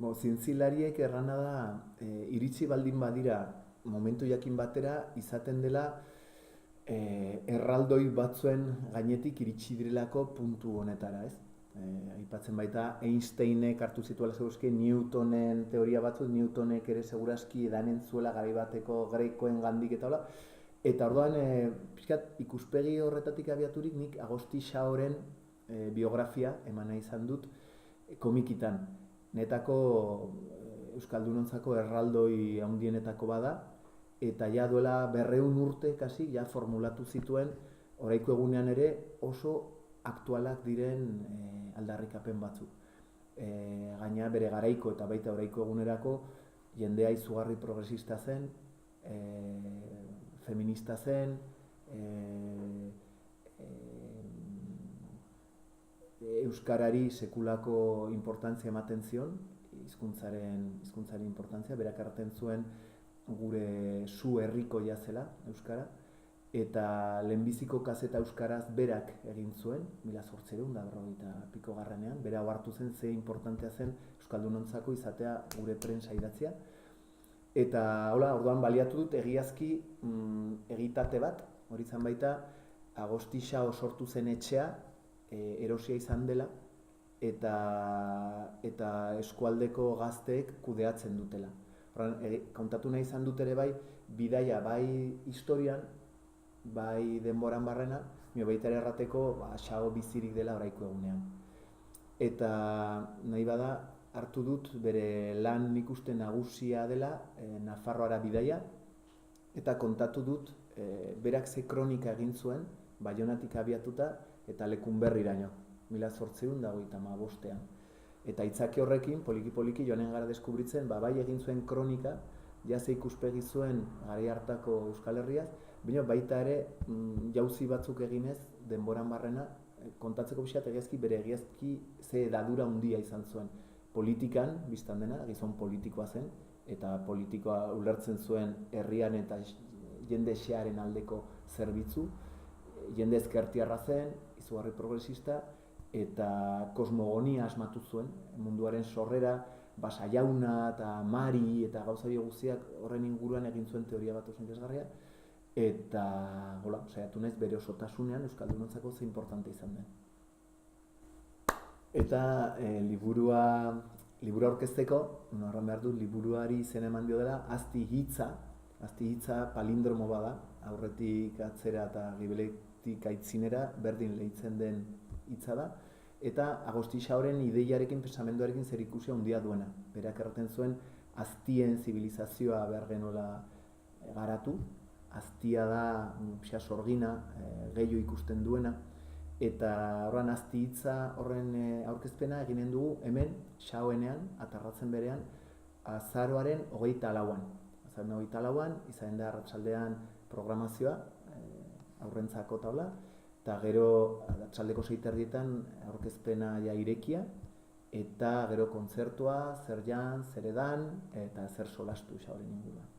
Zientzilariek errana da, iritsi baldin badira momentu jakin batera izaten dela erraldoi batzuen gainetik iritsi direlako puntu honetara, ez? Aipatzen baita Einsteinek hartu zituela segurazki Newtonen teoria batzuk, Newtonek ere segurazki edanen zuela garai bateko grekoen gandik eta hola. Eta orduan, pixkat ikuspegi horretatik abiaturik nik Agosti Xaoren biografia eman nahi izan dut komikitan. Netako Euskaldunontzako erraldoi handienetako bada, eta ja duela 200 urte kasi ja formulatu zituen oraiko egunean ere oso aktualak diren aldarrikapen batzuk. Gaina bere garaiko eta baita oraiko egunerako jendea izugarri progresista zen, feminista zen, euskarari sekulako importantzia ematen zion, hizkuntzaren importantzia, berak hartzen zuen gure zu herrikoia zela euskara, eta lehenbiziko kazeta euskaraz berak egin zuen, 1850 garranean, bera hartu zen ze importantea zen euskaldunontzako izatea gure prensa idatzia. Eta hola, orduan baliatu dut egiazki egitate bat, hori izan baita Agosti Xao sortu zen etxea erosia izan dela eta eskualdeko gazteek kudeatzen dutela. Kontatu nahi izan dut ere bai, bidaia bai historian, bai denboran barrena, baita ere errateko Xao bizirik dela oraiko egunean. Eta nahi bada, hartu dut bere lan nik uste nagusia dela Nafarroara bidaia, eta kontatu dut berak ze kronika egin zuen, Baionatik abiatuta eta Lekunberriraino, 1855ean. Eta itzaki horrekin, poliki-poliki joanen gara deskubritzen, bai egin zuen kronika, jaze ikuspegi zuen garai hartako Euskal Herriaz, baina baita ere jauzi batzuk eginez, denboran barrena, kontatzeko pixat egiazki bere egiazki ze edadura handia izan zuen. Politikan, biztan dena, gizon politikoa zen, eta politikoa ulertzen zuen herrian eta jende xearen aldeko zerbitzu, jende ezkertiarra zen, izugarri progresista, eta kosmogonia asmatu zuen, munduaren sorrera, Basa Jauna eta Mari eta gauza guztiak horren inguruan egin zuen teoria bat oso interesgarria, eta saiatu naiz bere osotasunean euskaldunontzako ze importante izan den. Eta liburua aurkezteko, horren behar dut, liburuari izena eman dio dela Azti hitza palindromo bada, aurretik atzera eta gibeletik aitzinera berdin lehitzen den hitza da, eta Agosti Xaoren ideiarekin, pensamenduarekin zer ikusia handia duena. Berak erraten zuen aztien zibilizazioa behar genuela garatu, aztia da sorgina, gehiago ikusten duena, eta horren azti hitza horren aurkezpena eginen dugu hemen, Xaoenean, atarratzen berean, azaroaren 24an. Azaroaren 24an, izaten da arratsaldean programazioa, aurrentzako taula, eta gero arratsaldeko 6:30etan aurkezpena ja irekia, eta gero kontzertua, zer jan, zer edan, eta zer solastu Xaoren inguruan.